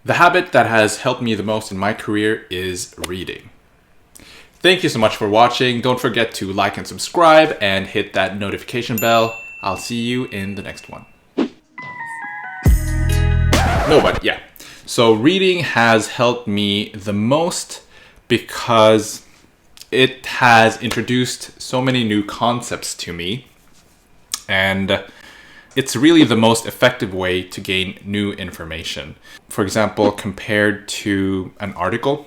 The habit that has helped me the most in my career is reading. Thank you so much for watching. Don't forget to like and subscribe and hit that notification bell. I'll see you in the next one. So reading has helped me the most because it has introduced so many new concepts to me, and it's really the most effective way to gain new information. For example, compared to an article,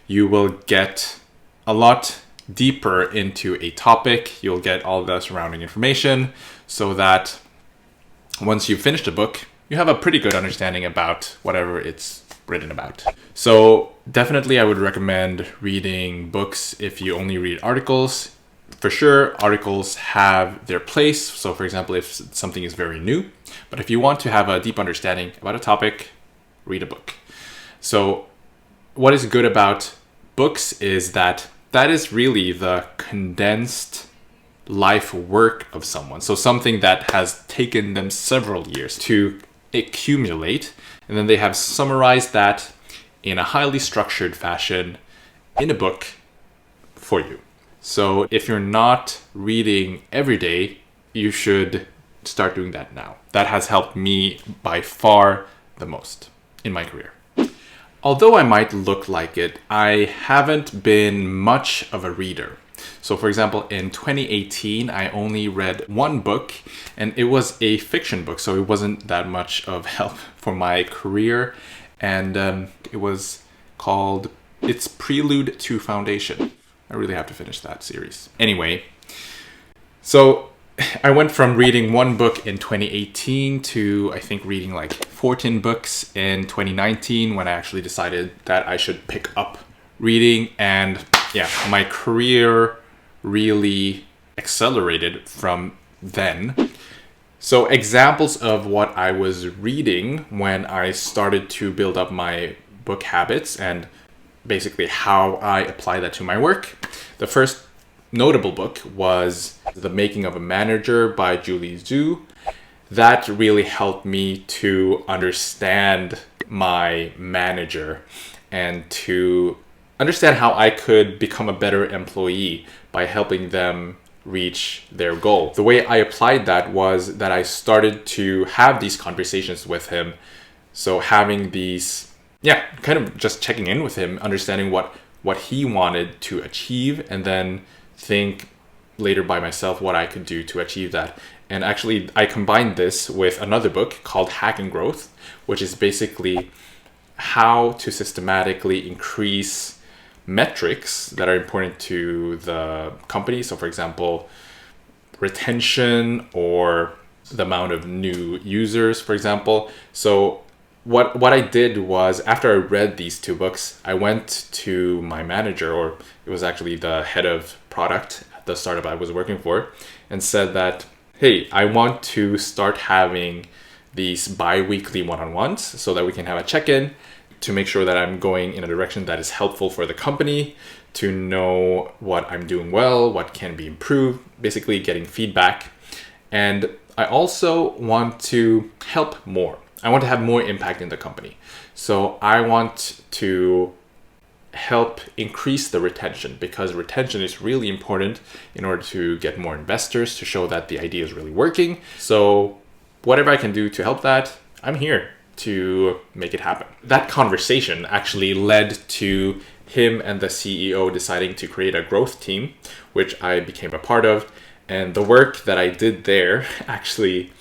you will get a lot deeper into a topic. You'll get all the surrounding information so that once you've finished a book, you have a pretty good understanding about whatever it's written about. So definitely I would recommend reading books if you only read articles. For sure, articles have their place. So for example, if something is very new, but if you want to have a deep understanding about a topic, read a book. So what is good about books is that is really the condensed life work of someone. So something that has taken them several years to accumulate, and then they have summarized that in a highly structured fashion in a book for you. So if you're not reading every day, you should start doing that now. That has helped me by far the most in my career. Although I might look like it, I haven't been much of a reader. So for example, in 2018, I only read one book, and it was a fiction book, so it wasn't that much of help for my career. And it was called It's Prelude to Foundation. I really have to finish that series. Anyway, so I went from reading one book in 2018 to I think reading like 14 books in 2019 when I actually decided that I should pick up reading. And yeah, my career really accelerated from then. So examples of what I was reading when I started to build up my book habits and basically how I apply that to my work. The first notable book was The Making of a Manager by Julie Zhu. That really helped me to understand my manager and to understand how I could become a better employee by helping them reach their goal. The way I applied that was that I started to have these conversations with him. So having these, kind of just checking in with him, understanding what he wanted to achieve, and then think later by myself what I could do to achieve that. And actually, I combined this with another book called Hack and Growth, which is basically how to systematically increase metrics that are important to the company. So for example, retention or the amount of new users, for example. So what I did was, after I read these two books, I went to my manager, or it was actually the head of product at the startup I was working for, and said that, hey, I want to start having these bi-weekly one-on-ones so that we can have a check-in to make sure that I'm going in a direction that is helpful for the company, to know what I'm doing well, what can be improved, basically getting feedback. And I also want to help more. I want to have more impact in the company. So I want to help increase the retention, because retention is really important in order to get more investors, to show that the idea is really working. So whatever I can do to help that, I'm here to make it happen. That conversation actually led to him and the CEO deciding to create a growth team, which I became a part of. And the work that I did there actually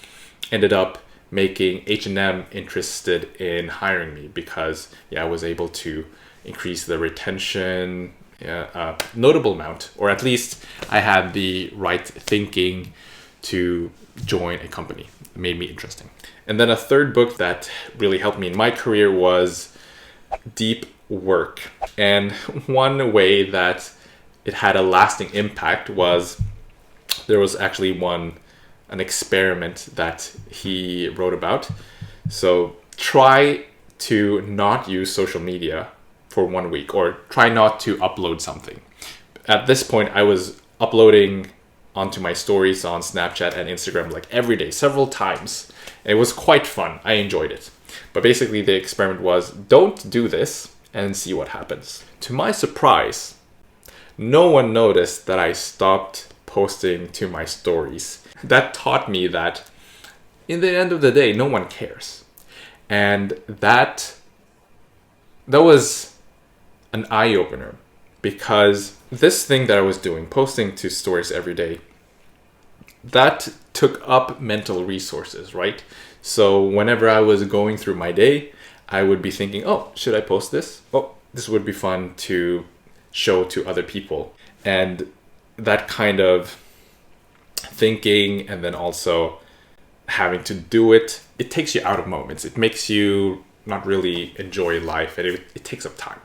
ended up making H&M interested in hiring me, because I was able to increase the retention a notable amount, or at least I had the right thinking to join a company. It made me interesting. And then a third book that really helped me in my career was Deep Work. And one way that it had a lasting impact was, there was actually an experiment that he wrote about. So try to not use social media for 1 week, or try not to upload something. At this point, I was uploading onto my stories on Snapchat and Instagram like every day, several times. It was quite fun. I enjoyed it. But basically the experiment was, don't do this and see what happens. To my surprise, no one noticed that I stopped posting to my stories. That taught me that in the end of the day, no one cares. And that was an eye-opener, because this thing that I was doing, posting to stories every day, that took up mental resources, right? So whenever I was going through my day, I would be thinking, oh, should I post this? Oh, this would be fun to show to other people. And that kind of thinking, and then also having to do it, it takes you out of moments. It makes you not really enjoy life, and it takes up time.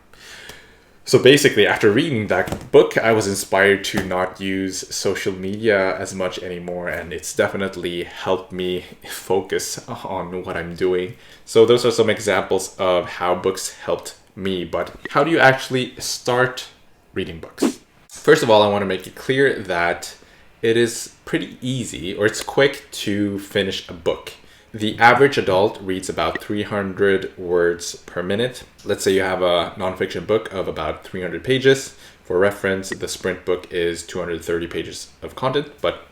So basically, after reading that book, I was inspired to not use social media as much anymore, and it's definitely helped me focus on what I'm doing. So those are some examples of how books helped me, but how do you actually start reading books? First of all, I want to make it clear that it is pretty easy, or it's quick to finish a book. The average adult reads about 300 words per minute. Let's say you have a nonfiction book of about 300 pages. For reference, the Sprint book is 230 pages of content. But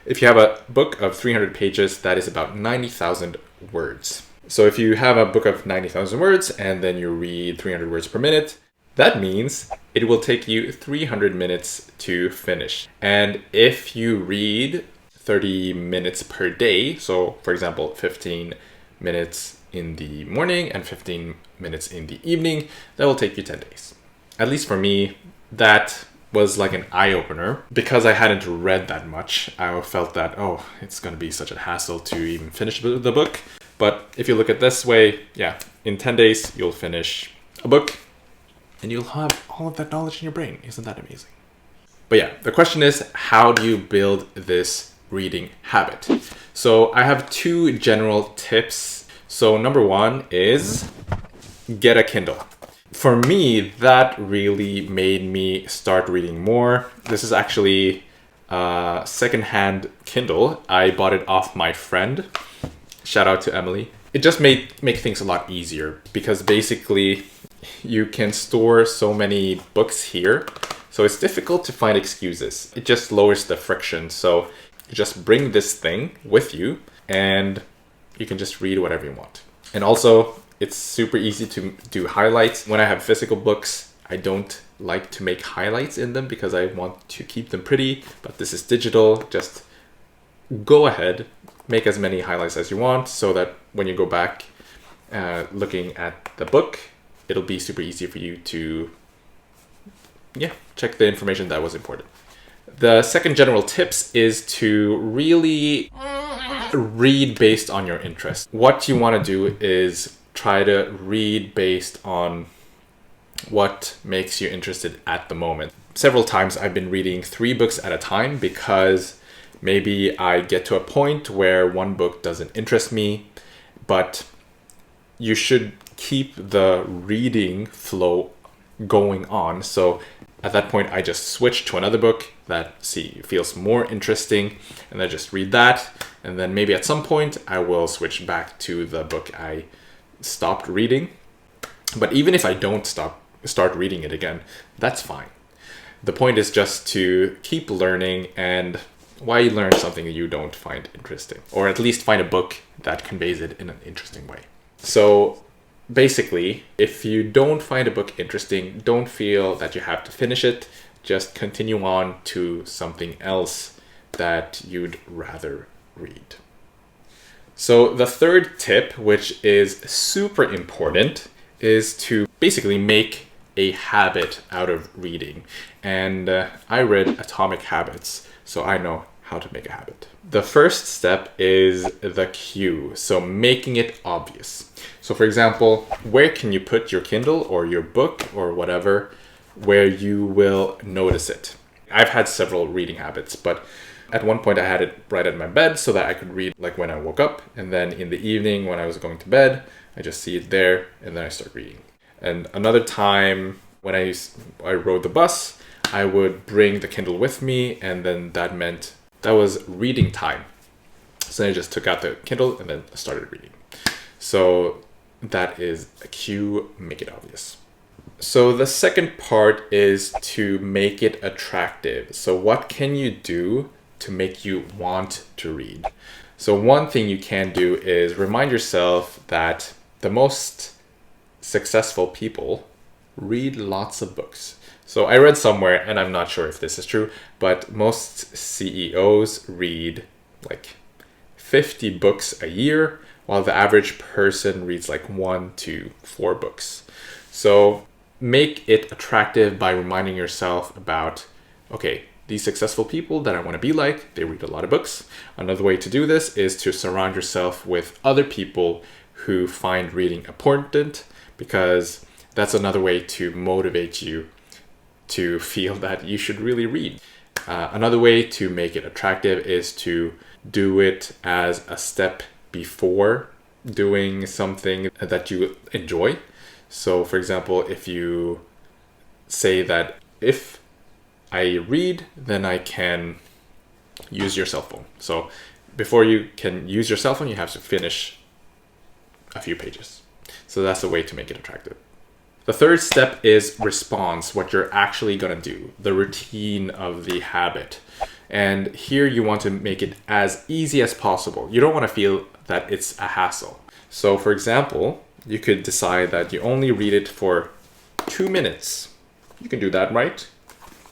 if you have a book of 300 pages, that is about 90,000 words. So if you have a book of 90,000 words and then you read 300 words per minute, that means it will take you 300 minutes to finish. And if you read 30 minutes per day, so for example 15 minutes in the morning and 15 minutes in the evening, that will take you 10 days. At least for me, that was like an eye-opener. Because I hadn't read that much, I felt that, oh, it's going to be such a hassle to even finish the book. But if you look at this way, yeah, in 10 days you'll finish a book and you'll have all of that knowledge in your brain. Isn't that amazing? But yeah, the question is, how do you build this reading habit? So I have two general tips. So number one is get a Kindle. For me, that really made me start reading more. This is actually a secondhand Kindle. I bought it off my friend. Shout out to Emily. It just make things a lot easier, because basically you can store so many books here. So it's difficult to find excuses. It just lowers the friction. So you just bring this thing with you and you can just read whatever you want. And also, it's super easy to do highlights. When I have physical books, I don't like to make highlights in them because I want to keep them pretty, but this is digital. Just go ahead, make as many highlights as you want, so that when you go back looking at the book, it'll be super easy for you to check the information that was important. The second general tips is to really read based on your interest. What you want to do is try to read based on what makes you interested at the moment. Several times I've been reading 3 books at a time because maybe I get to a point where one book doesn't interest me, but you should keep the reading flow going on. So at that point, I just switch to another book that feels more interesting, and I just read that. And then maybe at some point, I will switch back to the book I stopped reading. But even if I don't start reading it again, that's fine. The point is just to keep learning, and why learn something you don't find interesting, or at least find a book that conveys it in an interesting way. So basically, if you don't find a book interesting, don't feel that you have to finish it. Just continue on to something else that you'd rather read. So the third tip, which is super important, is to basically make a habit out of reading. And I read Atomic Habits, so I know how to make a habit. The first step is the cue, so making it obvious. So for example, where can you put your Kindle or your book or whatever where you will notice it? I've had several reading habits, but at one point I had it right at my bed so that I could read like when I woke up, and then in the evening when I was going to bed, I just see it there and then I start reading. And another time when I rode the bus, I would bring the Kindle with me, and then that meant that was reading time. So I just took out the Kindle and then started reading. So that is a cue, make it obvious. So the second part is to make it attractive. So what can you do to make you want to read? So one thing you can do is remind yourself that the most successful people read lots of books. So I read somewhere, and I'm not sure if this is true, but most CEOs read like 50 books a year, while the average person reads like 1 to 4 books. So make it attractive by reminding yourself about, okay, these successful people that I want to be like, they read a lot of books. Another way to do this is to surround yourself with other people who find reading important, because that's another way to motivate you to feel that you should really read. Another way to make it attractive is to do it as a step before doing something that you enjoy. So for example, if you say that if I read, then I can use your cell phone. So before you can use your cell phone, you have to finish a few pages. So that's a way to make it attractive. The third step is response, what you're actually going to do, the routine of the habit. And here you want to make it as easy as possible. You don't want to feel that it's a hassle. So for example, you could decide that you only read it for 2 minutes. You can do that, right?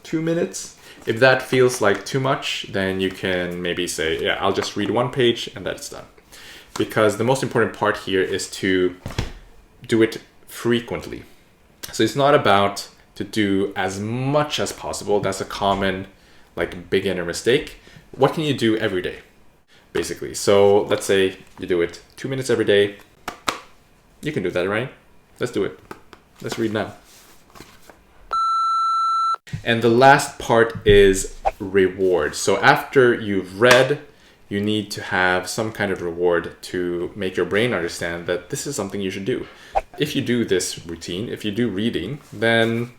2 minutes. If that feels like too much, then you can maybe say, yeah, I'll just read 1 page and that's done. Because the most important part here is to do it frequently. So it's not about to do as much as possible. That's a common like beginner mistake. What can you do every day, basically? So let's say you do it 2 minutes every day. You can do that, right? Let's do it. Let's read now. And the last part is reward. So after you've read, you need to have some kind of reward to make your brain understand that this is something you should do. If you do this routine, if you do reading, then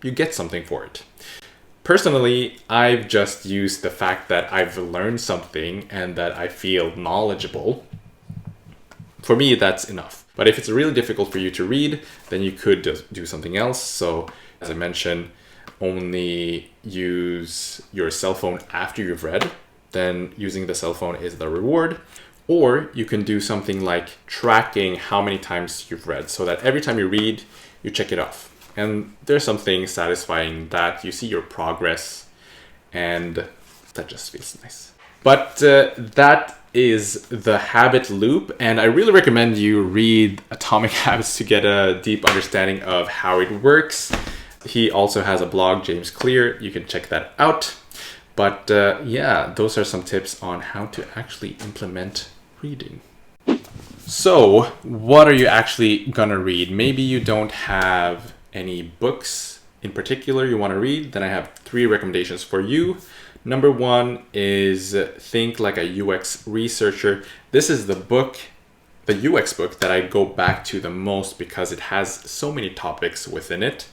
you get something for it. Personally, I've just used the fact that I've learned something and that I feel knowledgeable. For me, that's enough. But if it's really difficult for you to read, then you could just do something else. So as I mentioned, only use your cell phone after you've read. Then using the cell phone is the reward. Or you can do something like tracking how many times you've read, so that every time you read, you check it off. And there's something satisfying that you see your progress, and that just feels nice. But that is the habit loop, and I really recommend you read Atomic Habits to get a deep understanding of how it works. He also has a blog, James Clear. You can check that out. But yeah, those are some tips on how to actually implement reading. So what are you actually gonna read? Maybe you don't have any books in particular you want to read. Then I have 3 recommendations for you. Number 1 is Think Like a UX Researcher. This is the book, the UX book that I go back to the most because it has so many topics within it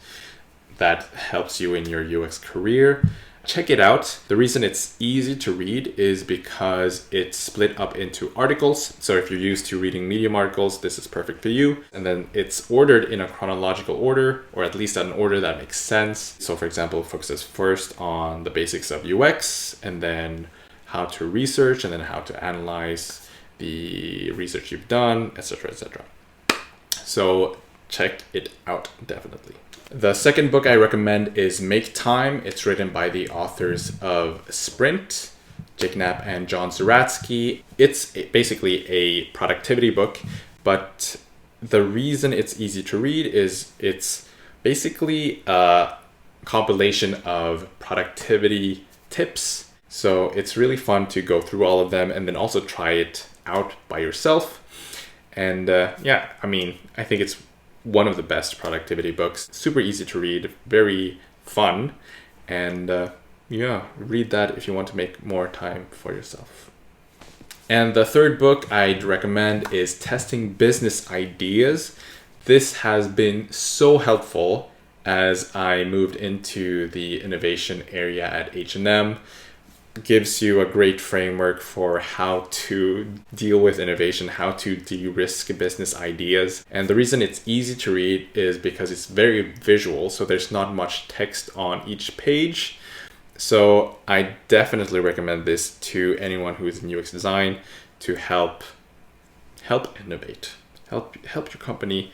that helps you in your UX career. Check it out. The reason it's easy to read is because it's split up into articles. So if you're used to reading Medium articles, this is perfect for you. And then it's ordered in a chronological order, or at least an order that makes sense. So for example, it focuses first on the basics of UX, and then how to research, and then how to analyze the research you've done, etc., etc. So check it out, definitely. The second book I recommend is Make Time. It's written by the authors of Sprint, Jake Knapp and John Zeratsky. It's basically a productivity book, but the reason it's easy to read is it's basically a compilation of productivity tips. So it's really fun to go through all of them and then also try it out by yourself. And yeah, I mean, I think it's one of the best productivity books. Super easy to read, very fun, and yeah, read that if you want to make more time for yourself. And the third book I'd recommend is Testing Business Ideas. This has been so helpful as I moved into the innovation area at H&M. gives you a great framework for how to deal with innovation, how to de-risk business ideas. And the reason it's easy to read is because it's very visual, so there's not much text on each page. So I definitely recommend this to anyone who is in UX design to help innovate, help your company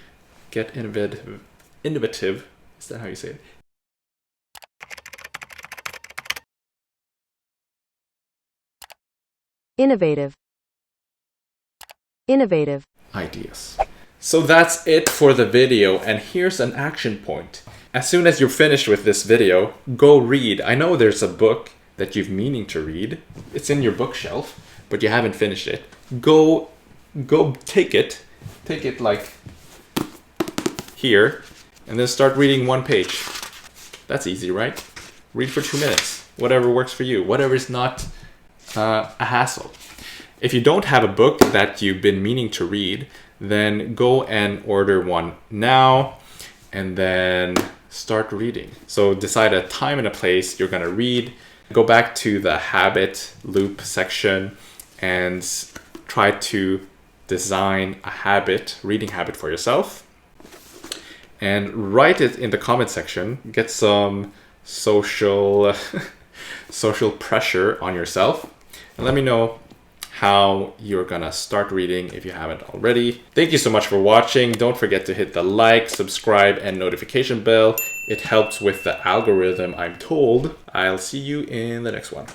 get innovative. Is that how you say it? Innovative Ideas. So that's it for the video, and here's an action point. As soon as you're finished with this video, go read. I know there's a book that you've meaning to read. It's in your bookshelf, but you haven't finished it. Go take it like here, and then start reading one page. That's easy, right? Read for 2 minutes, whatever works for you, whatever is not a hassle. If you don't have a book that you've been meaning to read, then go and order one now and then start reading. So decide a time and a place you're gonna read. Go back to the habit loop section and try to design a reading habit for yourself. And write it in the comment section. Get some social pressure on yourself. And let me know how you're gonna start reading if you haven't already. Thank you so much for watching. Don't forget to hit the like, subscribe, and notification bell. It helps with the algorithm, I'm told. I'll see you in the next one.